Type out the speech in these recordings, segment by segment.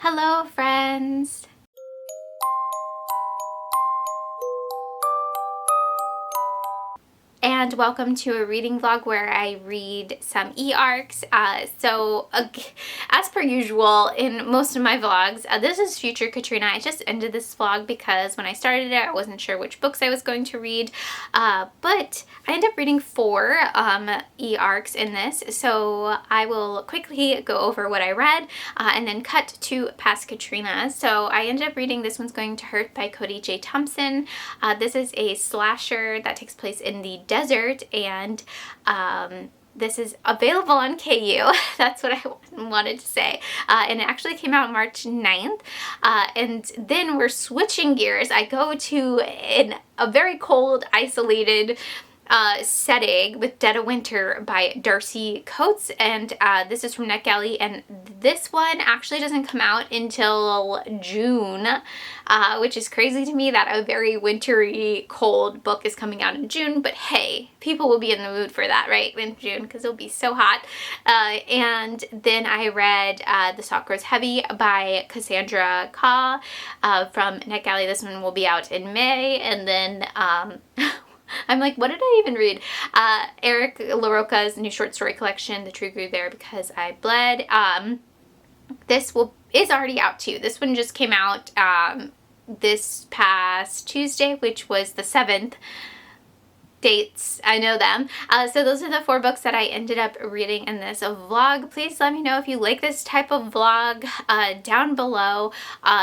Hello, friends! And welcome to a reading vlog where I read some e-arcs. As per usual in most of my vlogs, this is future Katrina. I just ended this vlog because when I started it I wasn't sure which books I was going to read, but I ended up reading 4 e-arcs in this, so I will quickly go over what I read and then cut to past Katrina. So I ended up reading This One's Going to Hurt by Cody J. Thompson. This is a slasher that takes place in the desert, and this is available on KU. That's what I wanted to say. And it actually came out March 9th. And then we're switching gears. I go to a very cold, isolated setting with Dead of Winter by Darcy Coates, and this is from NetGalley, and this one actually doesn't come out until June, which is crazy to me that a very wintry, cold book is coming out in June, but hey, people will be in the mood for that, right, in June, because it'll be so hot. And then I read The Salt Grows Heavy by Cassandra Kah from NetGalley. This one will be out in May, and then I'm like, what did I even read? Eric LaRocca's new short story collection, The Tree Grew There Because I Bled. This is already out too. This one just came out this past Tuesday, which was the 7th. Dates, I know them. So those are the 4 books that I ended up reading in this vlog. Please let me know if you like this type of vlog down below,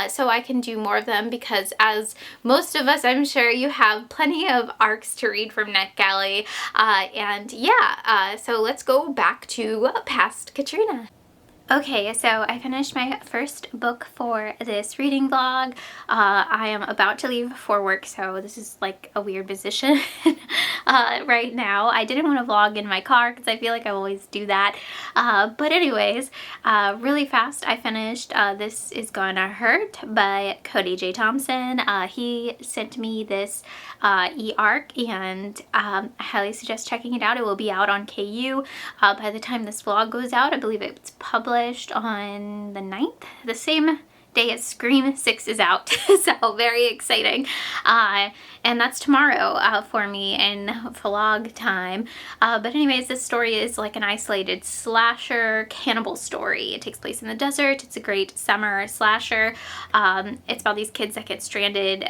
so I can do more of them, because as most of us, I'm sure, you have plenty of arcs to read from NetGalley. And yeah, so let's go back to past Katrina. Okay, so I finished my first book for this reading vlog. I am about to leave for work, so this is like a weird position right now. I didn't want to vlog in my car because I feel like I always do that. But anyways, really fast, I finished This Is Gonna Hurt by Cody J. Thompson. He sent me this e-arc, and I highly suggest checking it out. It will be out on KU by the time this vlog goes out. I believe it's published on the 9th, the same day as Scream 6 is out. So very exciting. And that's tomorrow for me in vlog time. But anyways, this story is like an isolated slasher cannibal story. It takes place in the desert. It's a great summer slasher. It's about these kids that get stranded.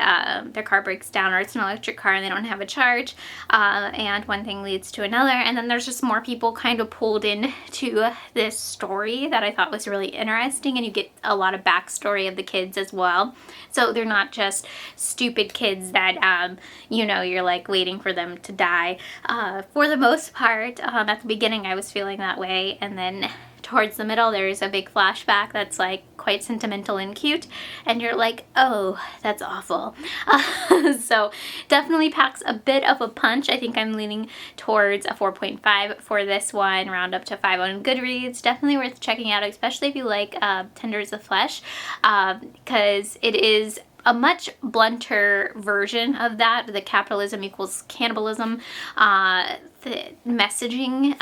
Their car breaks down, or it's an electric car and they don't have a charge. And one thing leads to another. And then there's just more people kind of pulled into this story that I thought was really interesting. And you get a lot of backstory of the kids as well. So they're not just stupid kids that, you know, you're like waiting for them to die. For the most part, at the beginning I was feeling that way, and then towards the middle there's a big flashback that's like quite sentimental and cute, and you're like, oh, that's awful. So definitely packs a bit of a punch. I think I'm leaning towards a 4.5 for this one, round up to 5 on Goodreads. Definitely worth checking out, especially if you like Tenders of Flesh, because it is a much blunter version of that, the capitalism equals cannibalism, the messaging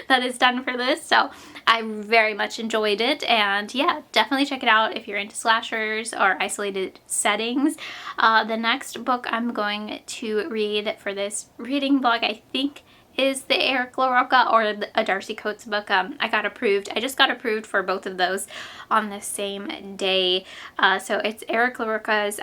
that is done for this. So I very much enjoyed it, and yeah, definitely check it out if you're into slashers or isolated settings. The next book I'm going to read for this reading vlog, I think, is the Eric LaRocca or a Darcy Coates book. I got approved. I just got approved for both of those on the same day. So it's Eric LaRocca's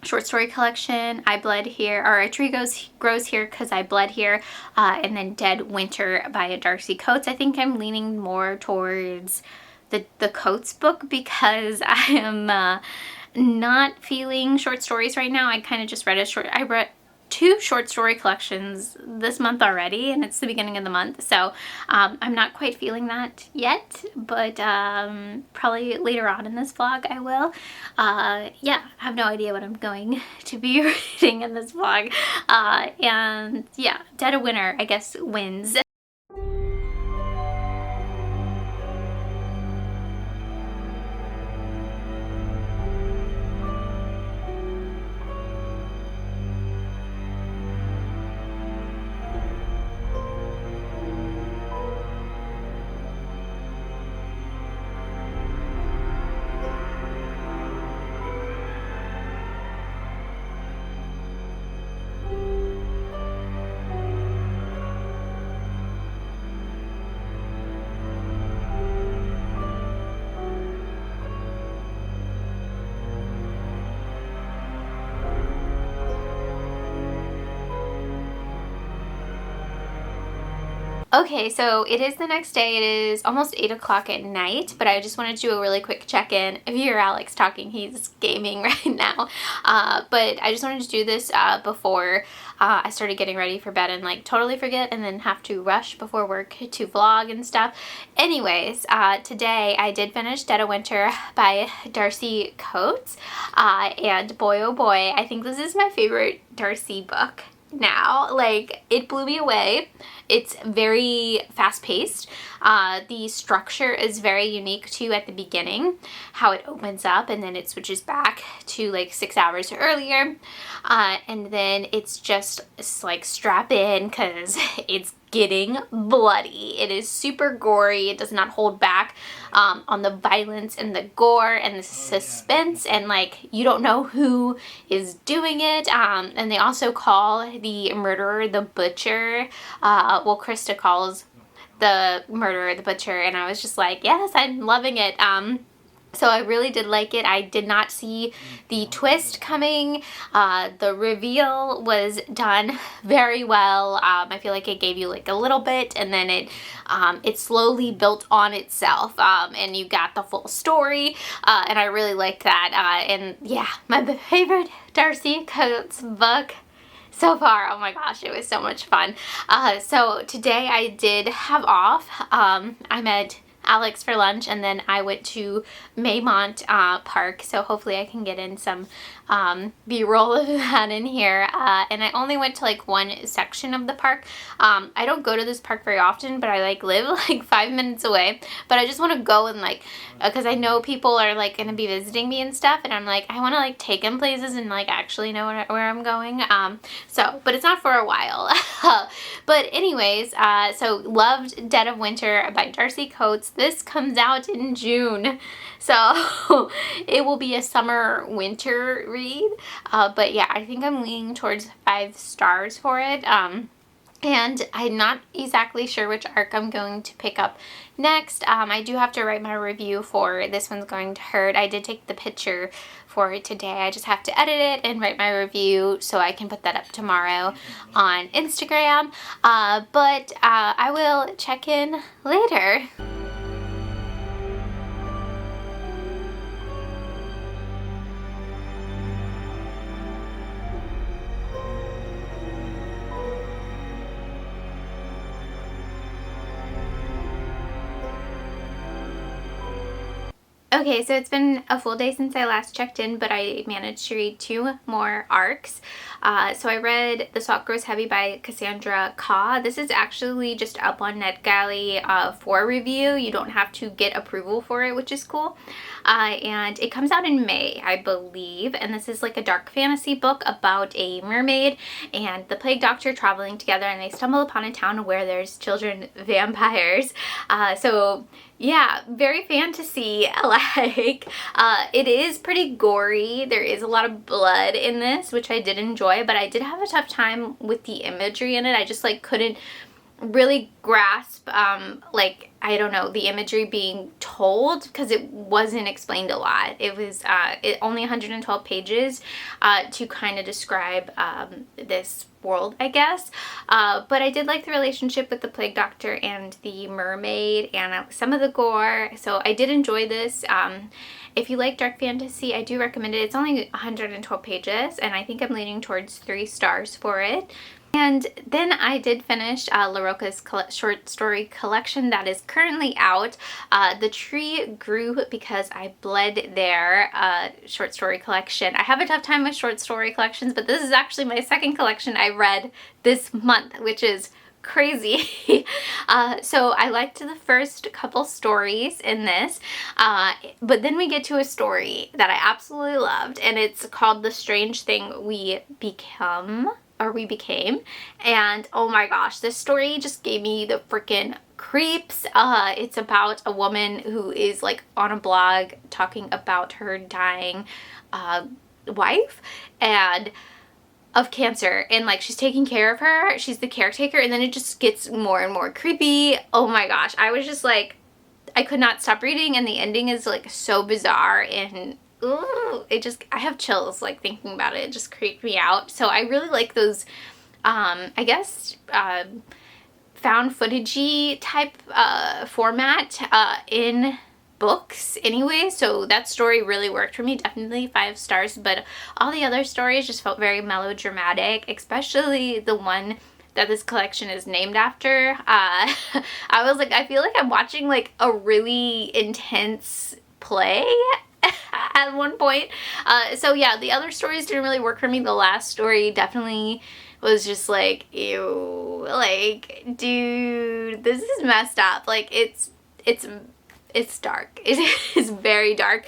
short story collection, I Bled Here, or A Tree Grows Here Because I Bled Here, and then Dead Winter by Darcy Coates. I think I'm leaning more towards the Coates book because I am not feeling short stories right now. I kind of just read I read 2 short story collections this month already, and it's the beginning of the month, so I'm not quite feeling that yet, but probably later on in this vlog I will. Yeah, I have no idea what I'm going to be reading in this vlog, and yeah, Dead of Winter, I guess, wins. Okay, so it is the next day. It is almost 8 o'clock at night, but I just wanted to do a really quick check-in. If you hear Alex talking, he's gaming right now. But I just wanted to do this before I started getting ready for bed and like totally forget and then have to rush before work to vlog and stuff. Anyways, today I did finish Dead of Winter by Darcy Coates. And boy, oh boy, I think this is my favorite Darcy book now. Like, it blew me away. It's very fast-paced. The structure is very unique too at the beginning, how it opens up and then it switches back to like 6 hours earlier, and then it's like strap in because it's getting bloody. It is super gory. It does not hold back on the violence and the gore and the suspense, and like you don't know who is doing it. And they also call the murderer the butcher. Well, Krista calls the murderer the butcher, and I was just like, yes, I'm loving it. So I really did like it. I did not see the twist coming. The reveal was done very well. I feel like it gave you like a little bit, and then it slowly built on itself, and you got the full story, and I really liked that. And yeah, my favorite Darcy Coates book so far. Oh my gosh, it was so much fun. So today I did have off. I met Alex for lunch, and then I went to Maymont Park, so hopefully I can get in some b-roll of that in here. And I only went to like one section of the park. I don't go to this park very often, but I like live like 5 minutes away, but I just want to go and like, because I know people are like going to be visiting me and stuff, and I'm like, I want to like take them places and like actually know where I'm going. But it's not for a while. But anyways, so loved Dead of Winter by Darcy Coates. This comes out in June, so it will be a summer winter read. But yeah, I think I'm leaning towards 5 stars for it. And I'm not exactly sure which arc I'm going to pick up next. I do have to write my review for This One's Going to Hurt. I did take the picture for it today. I just have to edit it and write my review so I can put that up tomorrow on Instagram. But I will check in later. Okay, so it's been a full day since I last checked in, but I managed to read 2 more arcs. So I read The Salt Grows Heavy by Cassandra Khaw. This is actually just up on NetGalley for review. You don't have to get approval for it, which is cool. And it comes out in May, I believe. And this is like a dark fantasy book about a mermaid and the plague doctor traveling together, and they stumble upon a town where there's children vampires. So yeah, very fantasy-like. It is pretty gory. There is a lot of blood in this, which I did enjoy, but I did have a tough time with the imagery in it. I just like couldn't really grasp like, I don't know, the imagery being told, because it wasn't explained a lot. It was only 112 pages to kind of describe this world, I guess. But I did like the relationship with the plague doctor and the mermaid and some of the gore, so I did enjoy this. If you like dark fantasy, I do recommend it. It's only 112 pages, and I think I'm leaning towards 3 stars for it. And then I did finish LaRocca's short story collection that is currently out. The Tree Grew Because I Bled There short story collection. I have a tough time with short story collections, but this is actually my second collection I read this month, which is crazy. So I liked the first couple stories in this, but then we get to a story that I absolutely loved, and it's called The Strange Thing We Became, and oh my gosh, this story just gave me the freaking creeps. It's about a woman who is like on a blog talking about her dying wife and of cancer, and like she's taking care of her, she's the caretaker, and then it just gets more and more creepy. Oh my gosh, I was just like, I could not stop reading, and the ending is like so bizarre, and ooh, I have chills like thinking about it. It just creeped me out. So I really like those I guess found footagey type format in books anyway, so that story really worked for me. Definitely 5 stars, but all the other stories just felt very melodramatic, especially the one that this collection is named after. I was like, I feel like I'm watching like a really intense play at one point. So yeah, the other stories didn't really work for me. The last story definitely was just like, ew, like, dude, this is messed up. Like, it's dark. It is very dark.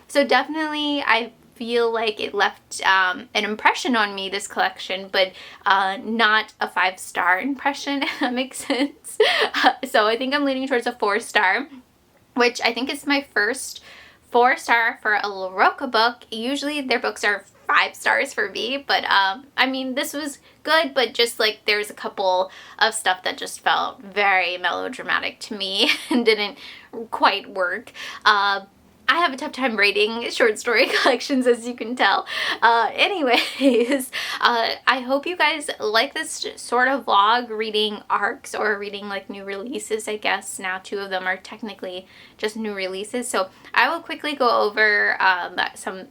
So definitely I feel like it left an impression on me, this collection, but not a 5-star impression, if that makes sense. So I think I'm leaning towards a 4-star, which I think is my first 4-star for a LaRocca book. Usually their books are 5 stars for me, but I mean, this was good, but just like there's a couple of stuff that just felt very melodramatic to me and didn't quite work. I have a tough time rating short story collections, as you can tell. Anyways, I hope you guys like this sort of vlog, reading arcs or reading like new releases. I guess now 2 of them are technically just new releases. So I will quickly go over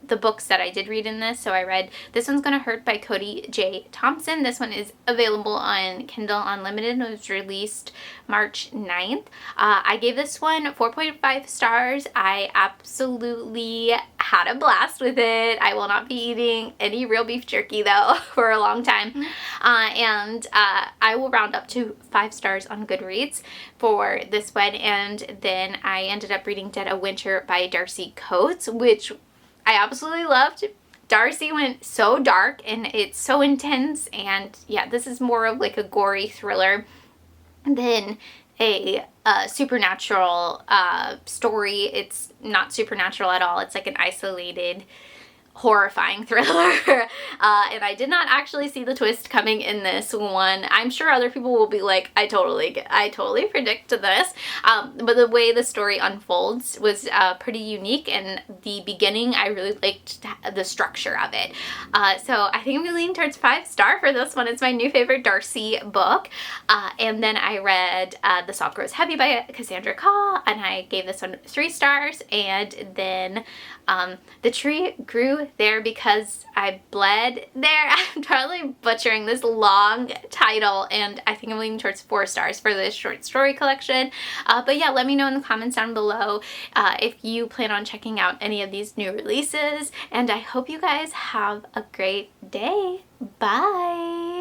the books that I did read in this. So I read This One's Gonna Hurt by Cody J. Thompson. This one is available on Kindle Unlimited. It was released March 9th. I gave this one 4.5 stars. I absolutely had a blast with it. I will not be eating any real beef jerky though for a long time. And I will round up to 5 stars on Goodreads for this one. And then I ended up reading Dead of Winter by Darcy Coates, which I absolutely loved. Darcy went so dark and it's so intense, and yeah, this is more of like a gory thriller than a supernatural story. It's not supernatural at all. It's like an isolated, horrifying thriller. And I did not actually see the twist coming in this one. I'm sure other people will be like, I totally predicted this. But the way the story unfolds was pretty unique, and the beginning, I really liked the structure of it. So I think I'm leaning towards 5-star for this one. It's my new favorite Darcy book. And then I read The Salt Grows Heavy by Cassandra Khaw, and I gave this one 3 stars. And then The Tree Grew There Because I Bled There. I'm totally butchering this long title, and I think I'm leaning towards 4 stars for this short story collection. But yeah, let me know in the comments down below if you plan on checking out any of these new releases, and I hope you guys have a great day. Bye!